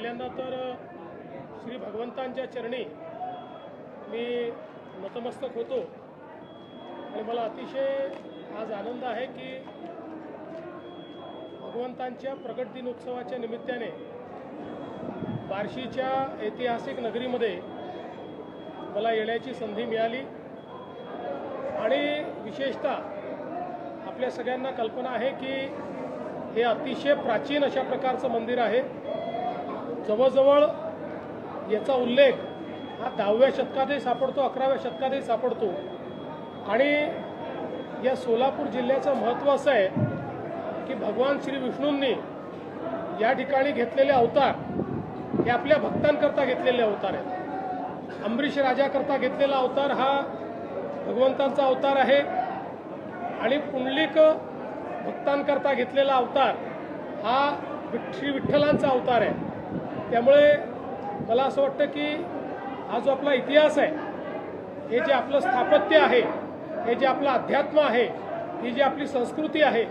पहिल्यांदा तर श्री भगवंतांच्या चरणी मी नतमस्तक होतो आणि मला अतिशय आज आनंद आहे की भगवंतांच्या प्रगट दिनोत्सवाच्या निमित्ताने बार्शीच्या ऐतिहासिक नगरीमध्ये मला येण्याची संधी मिळाली आणि विशेषतः आपल्या सगळ्यांना कल्पना आहे की हे अतिशय प्राचीन अशा प्रकारचं मंदिर आहे। जवळजवळ याचा उल्लेख हा 10व्या शतकातही सापडतो, 11व्या शतकातही सापडतो आणि या सोलापूर जिल्ह्याचं महत्त्व असं आहे की भगवान श्री विष्णूंनी या ठिकाणी घेतलेले अवतार हे आपल्या भक्तांकरता घेतलेले अवतार आहेत। अंबरीश राजाकरता घेतलेला अवतार हा भगवंतांचा अवतार आहे आणि पुंडलिक भक्तांकरता घेतलेला अवतार हा श्री विठ्ठलांचा अवतार आहे। त्यामुळे मला असं वाटतं की हा जो आपला इतिहास आहे, हे जे आपलं स्थापत्य आहे, हे जे आपलं अध्यात्म आहे, ही जी आपली संस्कृती आहे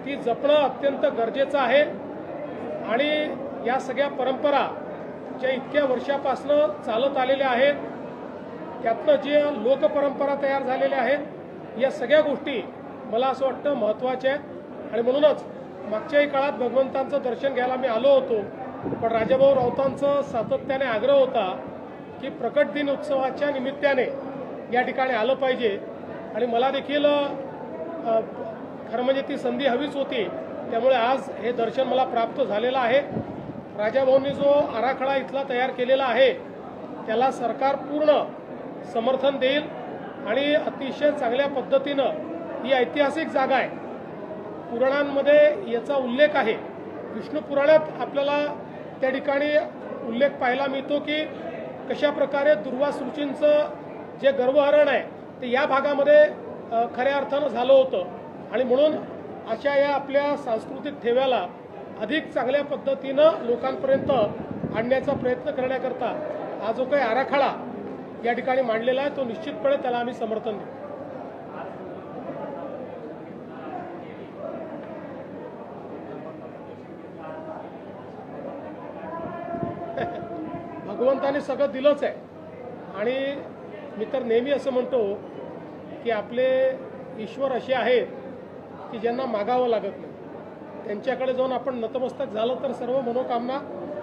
ती जपणं अत्यंत गरजेचं आहे। आणि या सगळ्या परंपरा ज्या इतक्या वर्षापासून चालत आलेल्या आहेत, त्यातनं जे लोकपरंपरा तयार झालेल्या आहेत, या सगळ्या गोष्टी मला असं वाटतं महत्त्वाच्या आहेत। आणि म्हणूनच मागच्याही काळात भगवंतांचं दर्शन घ्यायला मी आलो होतो, पण राजाभाऊ राऊतांचं सातत्याने आग्रह होता की प्रकट दिन उत्सवाच्या निमित्ताने या ठिकाणी आलं पाहिजे आणि मला देखील खरं म्हणजे ती संधी हवीच होती। त्यामुळे आज हे दर्शन मला प्राप्त झालेलं आहे। राजाभाऊंनी जो आराखडा इथला तयार केलेला आहे त्याला सरकार पूर्ण समर्थन देईल आणि अतिशय चांगल्या पद्धतीनं ही ऐतिहासिक जागा आहे। पुराणांमध्ये याचा उल्लेख आहे, विष्णू पुराणात आपल्याला त्या ठिकाणी उल्लेख पाहायला मिळतो की कशा प्रकारे दुर्वास ऋषींचं जे गर्भहरण आहे ते या भागामध्ये खऱ्या अर्थानं झालं होतं आणि म्हणून अशा या आपल्या सांस्कृतिक ठेव्याला अधिक चांगल्या पद्धतीनं लोकांपर्यंत आणण्याचा प्रयत्न करण्याकरता हा जो काही आराखडा या ठिकाणी मांडलेला आहे तो निश्चितपणे त्याला आम्ही समर्थन देऊ। भगवंताने सगळं दिलंच आहे आणि मी तर नेहमी असं म्हणतो की आपले ईश्वर असे आहेत की ज्यांना मागावं लागत नाही, त्यांच्याकडे जाऊन आपण नतमस्तक झालं तर सर्व मनोकामना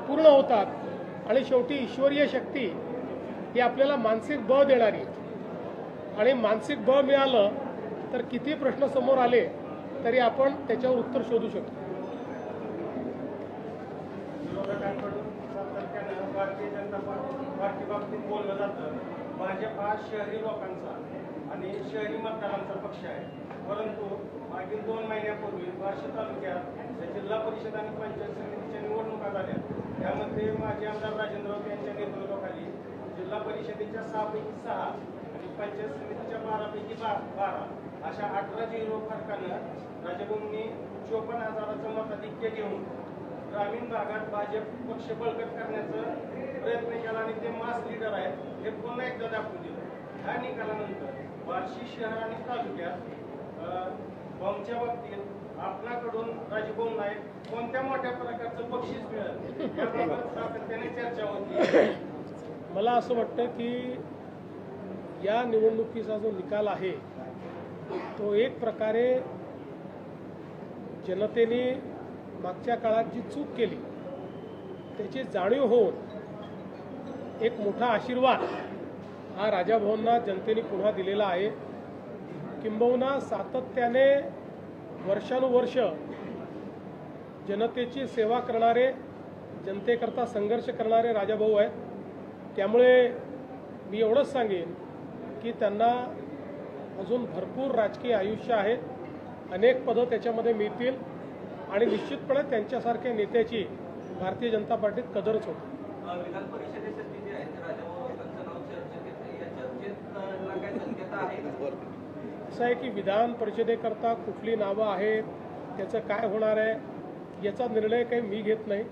पूर्ण होतात आणि शेवटी ईश्वरीय शक्ती ही आपल्याला मानसिक बळ देणारी आणि मानसिक बळ मिळालं तर किती प्रश्न समोर आले तरी आपण त्याच्यावर उत्तर शोधू शकतो। भारतीय जनता पार्टी बाबतीत बोललं जातं भाजप हा शहरी लोकांचा आणि शहरी मतदारांचा पक्ष आहे, परंतु मागील 2 महिन्यापूर्वी बार्शी तालुक्यात जिल्हा परिषद आणि पंचायत समितीच्या निवडणुका झाल्या। त्यामध्ये माजी आमदार राजेंद्र राऊत यांच्या नेतृत्वाखाली जिल्हा परिषदेच्या 6 पैकी 6 आणि पंचायत समितीच्या 12 पैकी 12 अशा 18-0 फरकानं राजाभाऊंनी 54,000चं मताधिक्य घेऊन ग्रामीण भागात भाजप पक्ष बळकट करण्याचा प्रयत्न केला आणि ते मास लीडर आहेत हे पुन्हा एकदा दाखवून दिलं। ह्या निकालानंतर बार्शी शहर आणि तालुक्यात बॉम्बच्या बाबतीत आपल्याकडून राजभाऊ नाईक कोणत्या मोठ्या प्रकारचं बक्षीस मिळेल याबाबत सातत्याने चर्चा होती। मला असं वाटतं की या निवडणुकीचा जो निकाल आहे तो एक प्रकारे जनतेने मागच्या काळात जी चूक केली त्याची जाणीव होऊन एक मोठा आशीर्वाद हा राजाभाऊंना जनतेने पुन्हा दिलेला आहे। किंबहुना सातत्याने वर्षानुवर्ष जनतेची सेवा करणारे, जनतेकरता संघर्ष करणारे राजाभाऊ आहेत। त्यामुळे मी एवढंच सांगेन की त्यांना अजून भरपूर राजकीय आयुष्य आहे, अनेक पदं त्याच्यामध्ये मिळतील आणि निश्चितपणे त्यांच्यासारख्या नेत्याची भारतीय जनता पार्टीत कदरच होती। विधान परिषदेसाठी जे आहे राजाभाऊंचं नाव चर्चेत येतं, या चर्चेत काय शक्यता आहे? असं आहे की विधान परिषदेकरता कुठली नावं आहेत, त्याचं काय होणार आहे याचा निर्णय काही मी घेत नाही,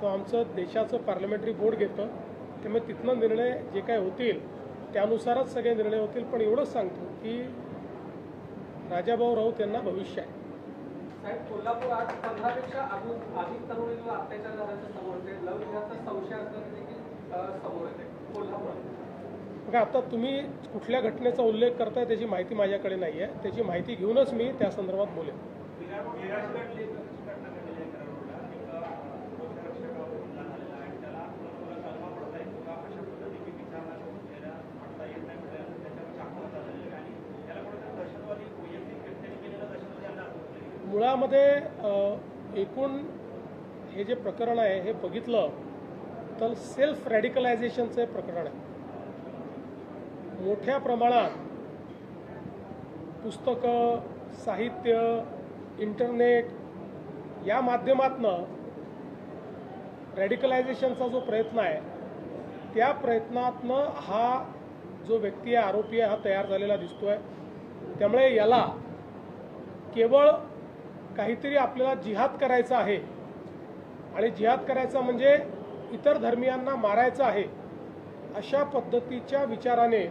तो आमचं देशाचं पार्लमेंटरी बोर्ड घेतं। त्यामुळे तिथनं निर्णय जे काय होतील त्यानुसारच सगळे निर्णय होतील। पण एवढंच सांगतो की राजाभाऊ राऊत यांना भविष्य आहे। साहेब, कोल्हापुरात 15पेक्षा अधिक तरुणींवर अत्याचार झाल्याचं समोर येते. लव जिहादचा संशय असल्याचं देखील समोर येते कोल्हापुरात. बघा, आता तुम्ही कुठल्या घटनेचा उल्लेख करताय त्याची माहिती माझ्याकडे नाही आहे. त्याची माहिती घेऊनच मी त्या संदर्भात बोलेन. मुळामध्ये एकूण हे जे प्रकरण आहे हे बघितलं तर सेल्फ रॅडिकलायझेशनचं प्रकरण आहे. मोठ्या प्रमाणात पुस्तकं, साहित्य, इंटरनेट या माध्यमातनं रॅडिकलायझेशनचा जो प्रयत्न आहे त्या प्रयत्नातनं हा जो व्यक्ती आहे, आरोपी आहे, हा तयार झालेला दिसतोय. त्यामुळे याला केवळ काहीतरी आपल्याला जिहाद करायचा आहे आणि जिहाद करायचा म्हणजे इतर धर्मियांना मारायचं आहे अशा पद्धतीच्या विचाराने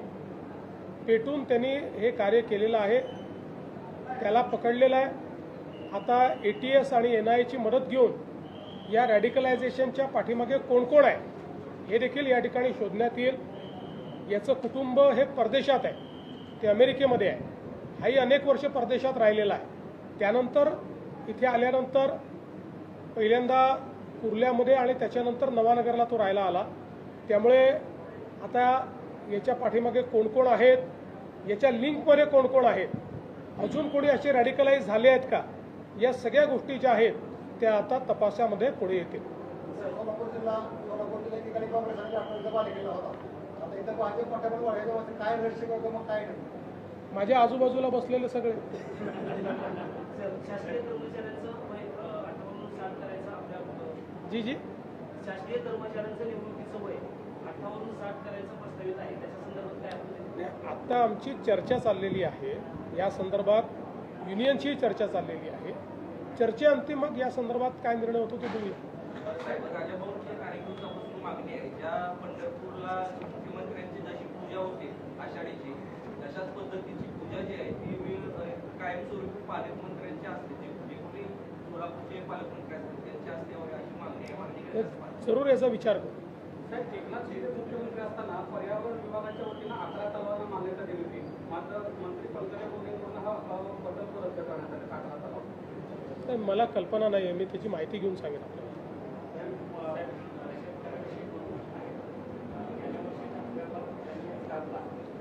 पेटून त्यांनी हे कार्य केलेलं आहे. त्याला पकडलेलं आहे. आता ATS आणि NIAची मदत घेऊन या रॅडिकलायझेशनच्या पाठीमागे कोण कोण आहे हे देखील या ठिकाणी शोधण्यात येईल. याचं कुटुंब हे परदेशात आहे, ते अमेरिकेमध्ये आहे. हाही अनेक वर्ष परदेशात राहिलेला आहे. त्यानंतर इथे आल्यानंतर पहिल्यांदा कुर्ल्यामध्ये आणि त्याच्यानंतर नवानगरला तो राहायला आला. त्यामुळे आता याच्या पाठीमागे कोण कोण आहेत, याच्या लिंकमध्ये कोण कोण आहेत, अजून कोणी असे रॅडिकलाइज झाले आहेत का, या सगळ्या गोष्टी ज्या आहेत त्या आता तपासामध्ये पुढे येतील. माझ्या आजूबाजूला बसलेले सगळे शासकीय कर्मचाऱ्यांचं वय 58 करायचं आपल्या जी जी शासकीय कर्मचाऱ्यांचं निवृत्तीचं वय 58 करायचं प्रस्तावित आहे. त्याच्या संदर्भात काय आपलं? आता आमची चर्चा चाललेली आहे. या संदर्भात युनियनची चर्चा चाललेली आहे. चर्चेअंती मग या संदर्भात काय निर्णय होतो ते बघूया. साहेब, राजाभाऊंची अनेक दिवसापासून मागणी आहे. ज्या पंढरपूरला मुख्यमंत्र्यांची जशी पूजा होते आषाढीची, तशाच पद्धतीची पूजा जी आहे ती कायमस्वरूपी पालकमंत्र्यांची असते. जे कोणी सोलापूरचे पालकमंत्री असतील त्यांची असते अशी मागणी आहे. जरूर याचा विचार करू. साहेब, एकनाथ शिंदे मुख्यमंत्री असताना पर्यावरण विभागाच्या वतीनं 11 तलावांना मान्यता दिली होती. मात्र मंत्री पंकजा मुंडेंकडून हा प्रकल्प रद्द करण्यात आला. 11 तलाव. मला कल्पना नाही आहे. मी त्याची माहिती घेऊन सांगेन आपल्याला.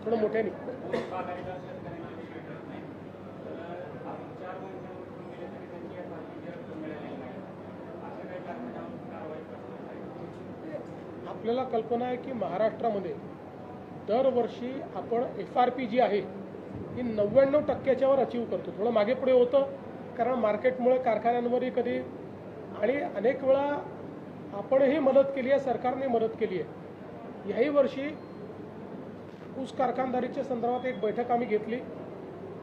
थोडं मोठ्याने. आपल्याला कल्पना आहे की महाराष्ट्रामध्ये दरवर्षी आपण FRP जी आहे ही 99% वर अचीव करतो. थोडं मागे पुढे होतं कारण मार्केटमुळे कारखान्यांवरही कधी आणि अनेक वेळा आपणही मदत केली आहे, सरकारने मदत केली आहे. याही वर्षी ऊस कारखानदारीच्या संदर्भात एक बैठक आम्ही घेतली.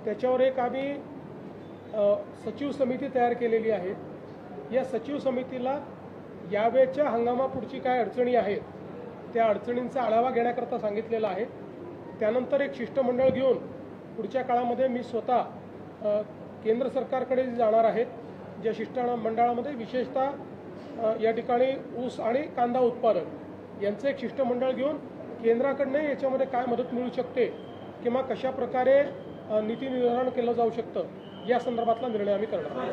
त्याच्यावर एक आम्ही सचिव समिती तयार केलेली आहे. या सचिव समितीला यावेळच्या हंगामापुढची काय अडचणी आहेत त्या अडचणींचा आढावा घेण्याकरता सांगितलेला आहे. त्यानंतर एक शिष्टमंडळ घेऊन पुढच्या काळामध्ये मी स्वतः केंद्र सरकारकडे जाणार आहे. ज्या शिष्टमंडळामध्ये विशेषतः या ठिकाणी ऊस आणि कांदा उत्पादन यांचं एक शिष्टमंडळ घेऊन केंद्राकडनं याच्यामध्ये काय मदत मिळू शकते किंवा कशा प्रकारे नीती निर्धारण केलं जाऊ शकतं या संदर्भातला निर्णय आम्ही करणार आहोत.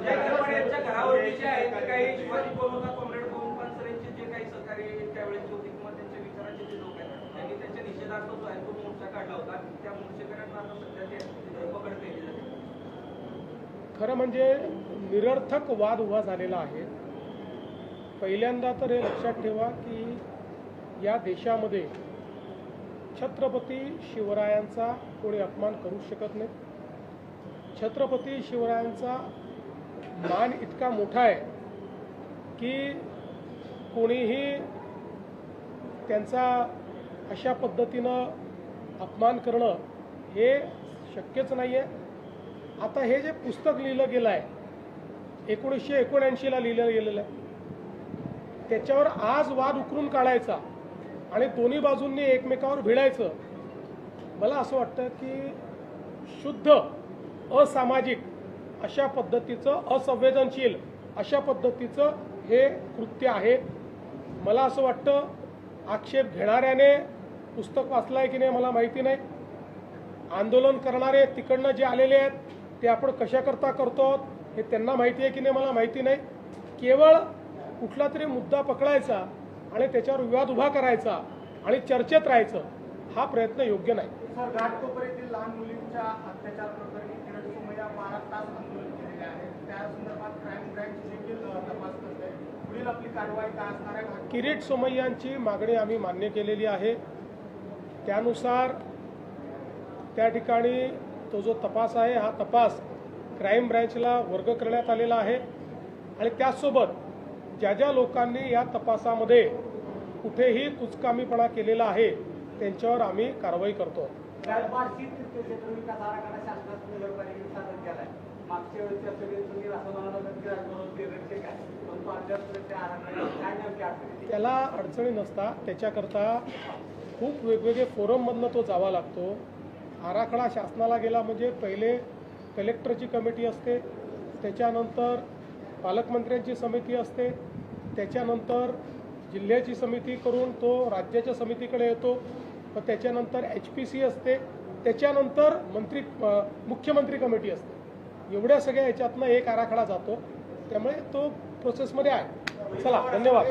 त्यांच्या घरावरती जे आहे ते काही शिवाजी बोलवतात कॉम्रेड पवन पानसरेंचे जे काही सहकारी त्यावेळेस होते किंवा त्यांच्या विचारांचे जे लोक आहेत त्यांनी त्यांच्या निषेधार्थ जो आहे तो मोर्चा काढला होता. त्या मोर्चेकऱ्यांना आता सध्या ते पकड केली जाते. खरं म्हणजे निरर्थक वाद उभा झालेला आहे. पहिल्यांदा तर हे लक्षात ठेवा की या देशामध्ये छत्रपती शिवरायांचा कोणी अपमान करू शकत नाही. छत्रपती शिवरायांचा मान इतका मोठा आहे की कोणीही त्यांचा अशा पद्धतीनं अपमान करणं हे शक्यच नाही आहे. आता हे जे पुस्तक लिहिलं गेलं आहे 1979ला लिहिलं गेलेलं आहे त्याच्यावर आज वाद उकरून काढायचा आणि दोन्ही बाजूंनी एकमेकावर भिडायचं मला असं वाटतं की शुद्ध असामाजिक अशा पद्धतीचं असंवेदनशील अशा पद्धतीचं हे कृत्य आहे. मला असं वाटतं आक्षेप घेणाऱ्याने पुस्तक वाचलं आहे की नाही मला माहिती नाही. आंदोलन करणारे तिकडनं जे आलेले आहेत ते आपण कशाकरता करतो हे त्यांना माहिती आहे की नाही मला माहिती नाही. केवळ कुठला तरी मुद्दा पकडायचा आणि त्याच्यावर विवाद उभा करायचा आणि चर्चेत राहायचं हा प्रयत्न योग्य नाही. सर, घाटकोपऱ्यातील लहान मुलींच्या अत्याचार प्रकरणी किरण सोमय्या 12 तास आंदोलन केलेले आहे. त्या संदर्भात क्राईम ब्रँच देखील तपास करते. पुढील आपली कारवाई काय असणार आहे? किरीट सोमय्यांची मागणी आम्ही मान्य केलेली आहे. त्यानुसार त्या ठिकाणी तो जो तपास आहे हा तपास क्राईम ब्रँचला वर्ग करण्यात आलेला आहे आणि त्याचसोबत ज्या ज्या लोकांनी या तपासामध्ये कुठेही कुचकामीपणा केलेला आहे त्यांच्यावर आम्ही कारवाई करतो. बार्शी तीर्थक्षेत्र विकास आराखडा शासनात नगरपालिकेने सादर केला आहे. मागच्या वेळेच्या सगळे तुम्ही असं म्हणाला की निरीक्षक आहे, परंतु अद्याप त्या आराखड्यात काय नेमकी अडचणी? त्याला अडचणी नसतात. त्याच्याकरता खूप वेगवेगळे फोरममधनं तो जावा लागतो. आराखडा शासनाला गेला म्हणजे पहिले कलेक्टरची कमिटी असते, त्याच्यानंतर पालकमंत्र्यांची समिती असते, त्याच्यानंतर जिल्ह्याची समिती करून तो राज्याच्या समितीकडे येतो, व त्याच्यानंतर HPC असते, त्याच्यानंतर मुख्यमंत्री कमिटी असते. एवढ्या सगळ्या याच्यातनं एक आराखडा जातो. त्यामुळे तो प्रोसेसमध्ये आहे. चला, धन्यवाद.